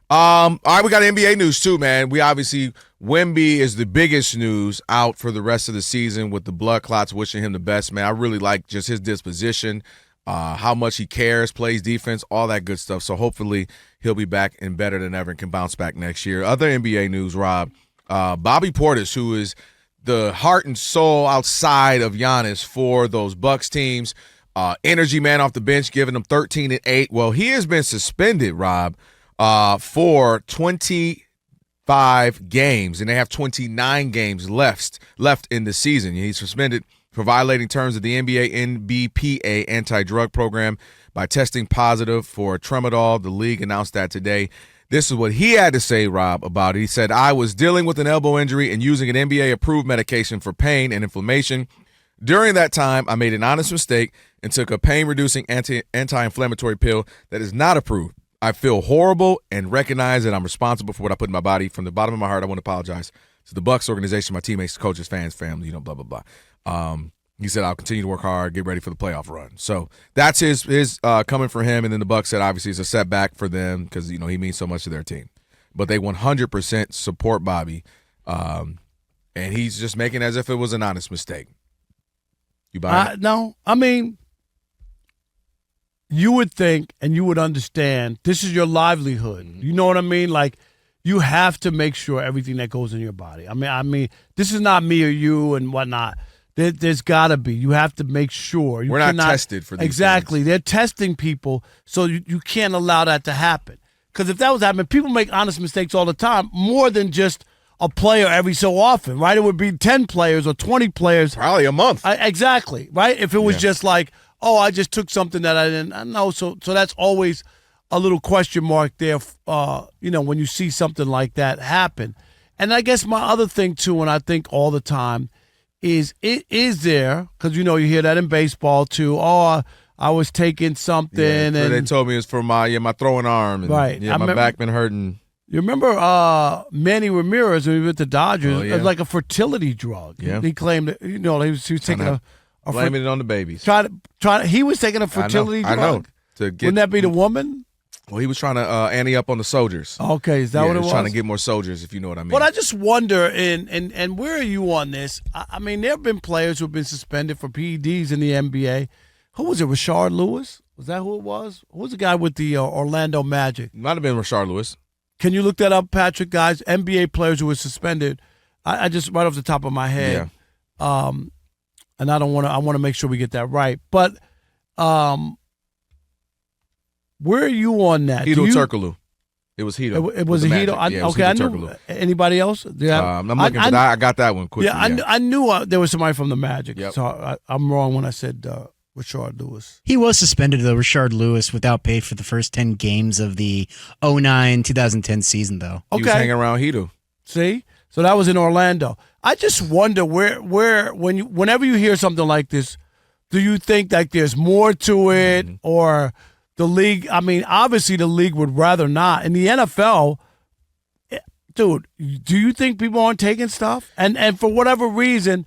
All right, we got NBA news too, man. We obviously Wemby is the biggest news out for the rest of the season with the blood clots. Wishing him the best, man. I really like just his disposition, how much he cares, plays defense, all that good stuff. So hopefully he'll be back and better than ever and can bounce back next year. Other NBA news, Rob, Bobby Portis, who is the heart and soul outside of Giannis for those Bucks teams, energy man off the bench, giving them 13 and 8. Well, he has been suspended, Rob, for 25 games, and they have 29 games left in the season. He's suspended for violating terms of the NBA NBPA anti-drug program by testing positive for tramadol. The league announced that today. This is what he had to say, Rob, about it. He said, I was dealing with an elbow injury and using an NBA-approved medication for pain and inflammation. During that time, I made an honest mistake and took a pain-reducing anti-inflammatory pill that is not approved. I feel horrible and recognize that I'm responsible for what I put in my body. From the bottom of my heart, I want to apologize to the Bucks organization, my teammates, coaches, fans, family, blah, blah, blah. He said, I'll continue to work hard, get ready for the playoff run. So that's his coming from him. And then the Bucks said, obviously, it's a setback for them because, he means so much to their team. But they 100% support Bobby. And he's just making as if it was an honest mistake. You buy it? No. I mean, you would think and you would understand this is your livelihood. Mm-hmm. You know what I mean? Like, you have to make sure everything that goes in your body. I mean, this is not me or you and whatnot. There's got to be. You have to make sure. We're not tested for these Exactly. things. They're testing people, so you can't allow that to happen. Because if that was happening, people make honest mistakes all the time, more than just a player every so often, right? It would be 10 players or 20 players. Probably a month. Exactly, right? If it was just like, oh, I just took something that I didn't know. So that's always a little question mark there, when you see something like that happen. And I guess my other thing, too, and I think all the time, is there, because, you hear that in baseball, too, I was taking something. Yeah, and they told me it was for my throwing arm. And, right. Yeah, my back been hurting. You remember Manny Ramirez when he was with the Dodgers? It was like a fertility drug. Yeah. He claimed that, he was taking blaming it on the babies. He was taking a fertility drug. I know. Wouldn't that be the woman? Well, he was trying to ante up on the soldiers. Okay, is that what it was? Trying to get more soldiers, if you know what I mean. But I just wonder, and where are you on this? I mean, there have been players who have been suspended for PEDs in the NBA. Who was it, Rashard Lewis? Was that who it was? Who was the guy with the Orlando Magic? Might have been Rashard Lewis. Can you look that up, Patrick, guys? NBA players who were suspended. I just, right off the top of my head. Yeah. And I want to make sure we get that right. But where are you on that? Hedo Turkoglu. It was Hedo. It was a Hedo. Okay, I knew. Anybody else? I'm looking for that. I got that one quickly. Yeah, I knew there was somebody from the Magic. Yep. So I'm wrong when I said Rashard Lewis. He was suspended, though, Rashard Lewis, without pay for the first 10 games of the 2009-2010 season, though. Okay. He was hanging around Hedo. See? So that was in Orlando. I just wonder whenever you hear something like this, do you think like there's more to it, or the league? I mean, obviously the league would rather not. In the NFL, dude, do you think people aren't taking stuff? And for whatever reason,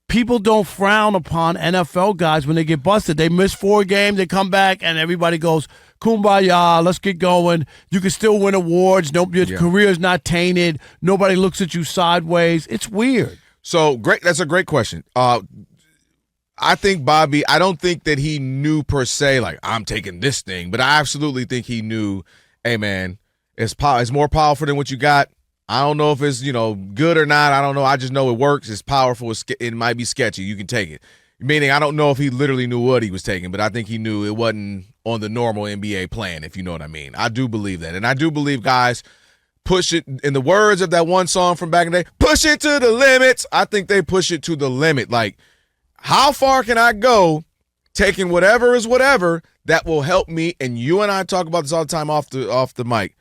people don't frown upon NFL guys when they get busted. They miss 4 games, they come back, and everybody goes, kumbaya, let's get going. You can still win awards. Your career's not tainted. Nobody looks at you sideways. It's weird. So, great. That's a great question. I think Bobby, I don't think that he knew per se, like, I'm taking this thing, but I absolutely think he knew, hey, man, it's more powerful than what you got. I don't know if it's, good or not. I don't know. I just know it works. It's powerful. It might be sketchy. You can take it. Meaning, I don't know if he literally knew what he was taking, but I think he knew it wasn't on the normal NBA plan, if you know what I mean. I do believe that. And I do believe guys push it, in the words of that one song from back in the day, push it to the limits. I think they push it to the limit. Like, how far can I go taking whatever is whatever that will help me? And you and I talk about this all the time off the mic.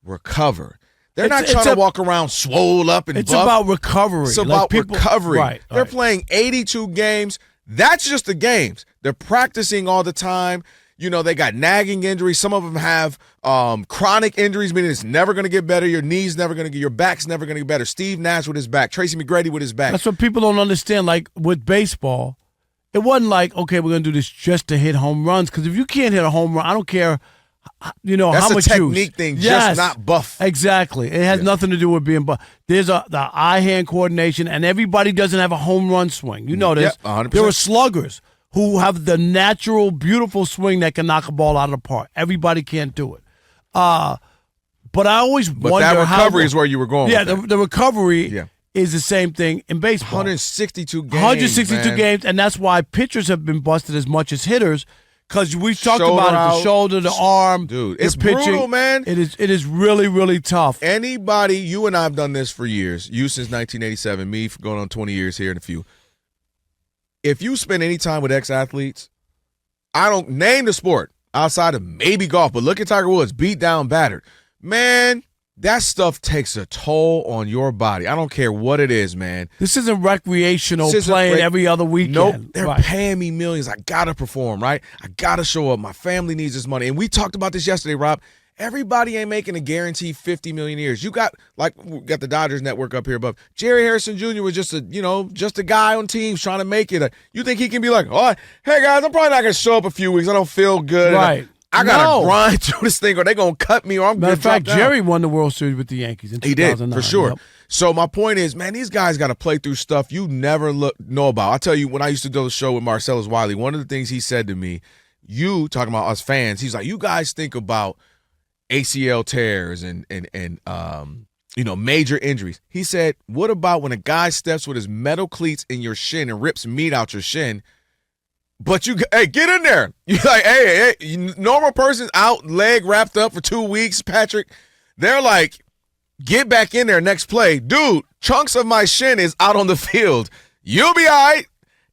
Recover. They're not trying to walk around swole up and It's buff. about recovery. It's about recovery. Right, They're playing 82 games. That's just the games. They're practicing all the time. They got nagging injuries. Some of them have chronic injuries, meaning it's never going to get better. Your knee's never going to get, your back's never going to get better. Steve Nash with his back. Tracy McGrady with his back. That's what people don't understand. Like with baseball, it wasn't like, okay, we're going to do this just to hit home runs. Because if you can't hit a home run, I don't care That's how a much technique use. thing, Yes, just not buff. Exactly. It has nothing to do with being buff. There's the eye-hand coordination, and everybody doesn't have a home run swing. You know this. Yep, 100%. There are sluggers who have the natural, beautiful swing that can knock a ball out of the park. Everybody can't do it. But I always wonder that recovery how, is where you were going. Yeah, with that. the recovery is the same thing in baseball. 162 games. 162 man. games, and that's why pitchers have been busted as much as hitters. Because we talked Shoulder about it, the out. shoulder, the arm, Dude, the it's pitching. brutal, man. It is really, really tough. Anybody, you and I have done this for years. You since 1987, me for going on 20 years here in a few. If you spend any time with ex-athletes, I don't name the sport outside of maybe golf, but look at Tiger Woods, beat down, battered. Man, that stuff takes a toll on your body. I don't care what it is, man. This isn't recreational This isn't playing every other weekend. Nope, they're Right. paying me millions. I got to perform, right? I got to show up. My family needs this money. And we talked about this yesterday, Rob. Everybody ain't making a guaranteed $50 million a year. You got, we got the Dodgers network up here above. Jerry Harrison Jr. was just a guy on teams trying to make it. You think he can be like, oh, hey, guys, I'm probably not going to show up a few weeks. I don't feel good. Right. I got to grind through this thing or they're going to cut me or I'm Matter going of to fact, Jerry won the World Series with the Yankees in 2009. He did, for sure. Yep. So my point is, man, these guys got to play through stuff you never know about. I'll tell you, when I used to do the show with Marcellus Wiley, one of the things he said to me, you talking about us fans, he's like, you guys think about ACL tears and major injuries. He said, what about when a guy steps with his metal cleats in your shin and rips meat out your shin? But hey, get in there. You're like, hey, normal person's out, leg wrapped up for 2 weeks, Patrick. They're like, get back in there next play. Dude, chunks of my shin is out on the field. You'll be all right.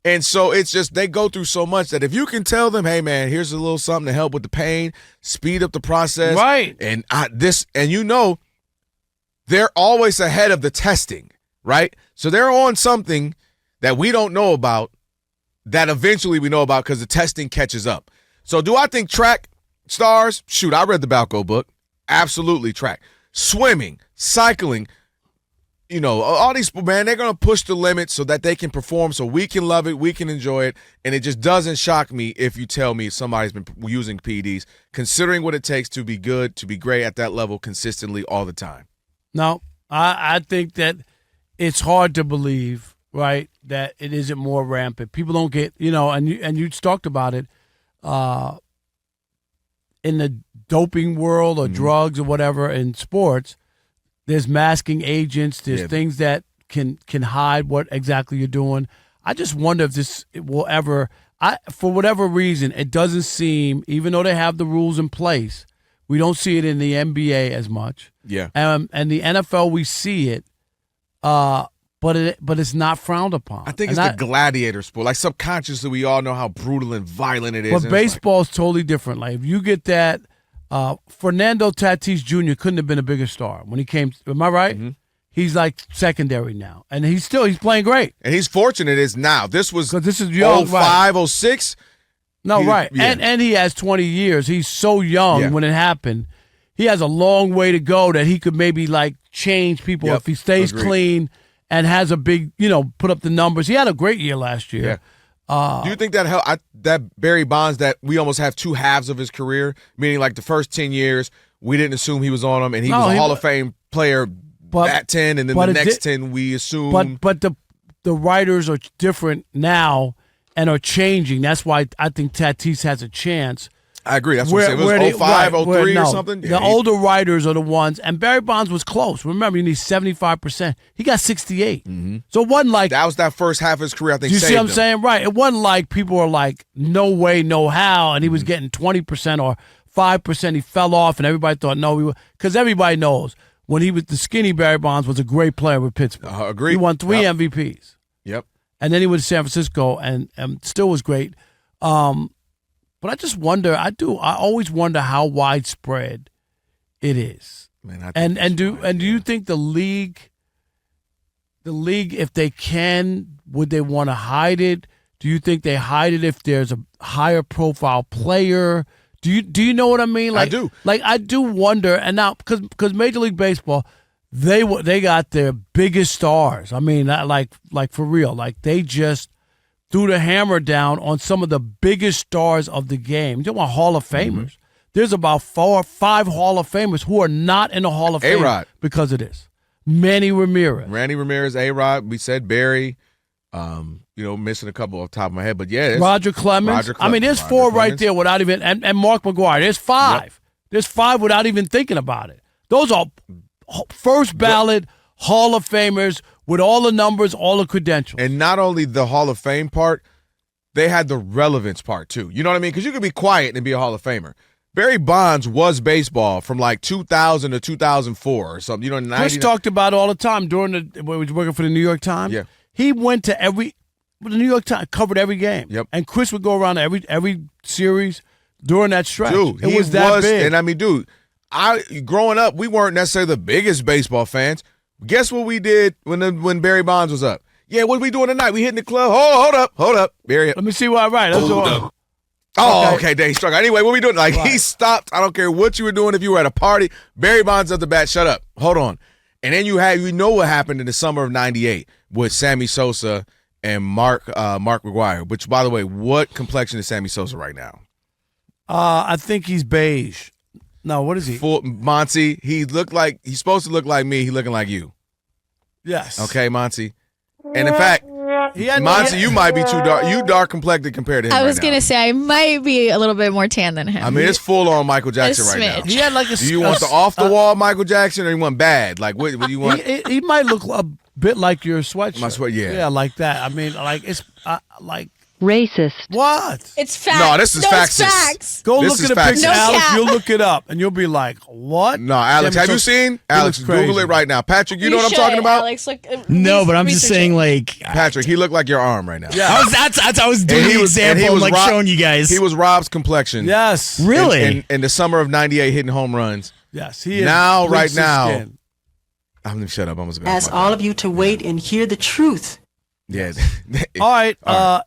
And so it's just they go through so much that if you can tell them, hey, man, here's a little something to help with the pain, speed up the process. Right. And they're always ahead of the testing, right? So they're on something that we don't know about that eventually we know about because the testing catches up. So do I think track stars? Shoot, I read the Balco book. Absolutely track. Swimming, cycling, all these, man, they're going to push the limit so that they can perform so we can love it, we can enjoy it, and it just doesn't shock me if you tell me somebody's been using PEDs, considering what it takes to be good, to be great at that level consistently all the time. No, I think that it's hard to believe, right, that it isn't more rampant. People don't get, and you talked about it in the doping world or drugs or whatever in sports. There's masking agents. There's things that can hide what exactly you're doing. I just wonder if it will ever. For whatever reason, it doesn't seem, even though they have the rules in place, we don't see it in the NBA as much. Yeah. And the NFL, we see it, but it's not frowned upon. I think it's the gladiator sport. Like subconsciously, we all know how brutal and violent it is. But baseball's totally different. Like if you get that, Fernando Tatis Jr. couldn't have been a bigger star when he came. Am I right? Mm-hmm. He's like secondary now, and he's playing great. And he's fortunate is now. This is young, 05, 06. No, right. Yeah. And he has 20 years. He's so young when it happened. He has a long way to go that he could maybe like change people if he stays clean and has a big, put up the numbers. He had a great year last year. Yeah. Do you think that that Barry Bonds, that we almost have two halves of his career, meaning like the first 10 years, we didn't assume he was on him, and he was a Hall of Fame player at 10, and then the next 10 we assume. But the writers are different now and are changing. That's why I think Tatis has a chance. I agree. That's what I'm saying. It was 05, 03 or something? The older writers are the ones. And Barry Bonds was close. Remember, you need 75%. He got 68. Mm-hmm. So it wasn't like... That was that first half of his career, I think, you see what I'm saying? Right. It wasn't like people were like, no way, no how, and he was getting 20% or 5%. He fell off, and everybody thought, no, we were... Because everybody knows, when he was... The skinny Barry Bonds was a great player with Pittsburgh. Agreed. He won 3 MVPs. Yep. And then he went to San Francisco and still was great. But I just wonder. I always wonder how widespread it is. Man, do you think the league, if they can, would they want to hide it? Do you think they hide it if there's a higher profile player? Do you know what I mean? Like, I do. Like I do wonder. And now because Major League Baseball, they got their biggest stars. I mean, like for real. Like they just threw the hammer down on some of the biggest stars of the game. You're talking about Hall of Famers. there's about 4 or 5 Hall of Famers who are not in the Hall of Fame A-Rod. because of this. Manny Ramirez. Randy Ramirez, A-Rod. We said Barry. Missing a couple off the top of my head, but yeah, Roger Clemens. I mean, there's 4 right there without even and Mark McGwire. There's 5. Yep. There's 5 without even thinking about it. Those are first ballot Hall of Famers with all the numbers, all the credentials. And not only the Hall of Fame part, they had the relevance part too. You know what I mean? Because you could be quiet and be a Hall of Famer. Barry Bonds was baseball from like 2000 to 2004 or something. Chris talked about it all the time when he was working for the New York Times. Yeah. He went to the New York Times covered every game. Yep. And Chris would go around every series during that stretch. Dude, it was that big. And I mean, dude, growing up, we weren't necessarily the biggest baseball fans. Guess what we did when Barry Bonds was up? Yeah, what are we doing tonight? We hitting the club. Hold up. Barry. Let me see what I write. Okay, Dave struck. Anyway, what we doing? Like, he stopped. I don't care what you were doing. If you were at a party, Barry Bonds at the bat. Shut up. Hold on. And then you know what happened in the summer of '98 with Sammy Sosa and Mark McGwire. Which, by the way, what complexion is Sammy Sosa right now? I think he's beige. No, what is he? Full Monty. He's supposed to look like me. He looking like you. Yes. Okay, Monty. And in fact, Monty, you might be too dark. You dark complected compared to him. I was gonna say I might be a little bit more tan than him. I mean, it's full on Michael Jackson right now. He had like Do you want the off the wall Michael Jackson, or you want bad? Like, what do you want? He might look a bit like your sweatshirt. My sweat, yeah. Yeah, like that. I mean, like it's like racist. what? It's facts. No, this is facts. Go This look is at a facts. picture, No Alex. cap. You'll look it up, and you'll be like, "What?" No, Alex, have you seen? Alex, looks crazy. Google it right now. Patrick, you know what I'm should, talking about? Alex, look, No, but I'm just research saying, it. like, Patrick, he looked like your arm right now. Yeah. I was doing the example. I'm like showing you guys. He was Rob's complexion. Yes. Really? In the summer of '98, hitting home runs. Yes. He is Now, right bleached his now- skin. I'm gonna shut up. I'm just gonna Ask all of you to wait and hear the truth. Yeah. All right.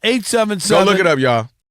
877. Go look it up, y'all.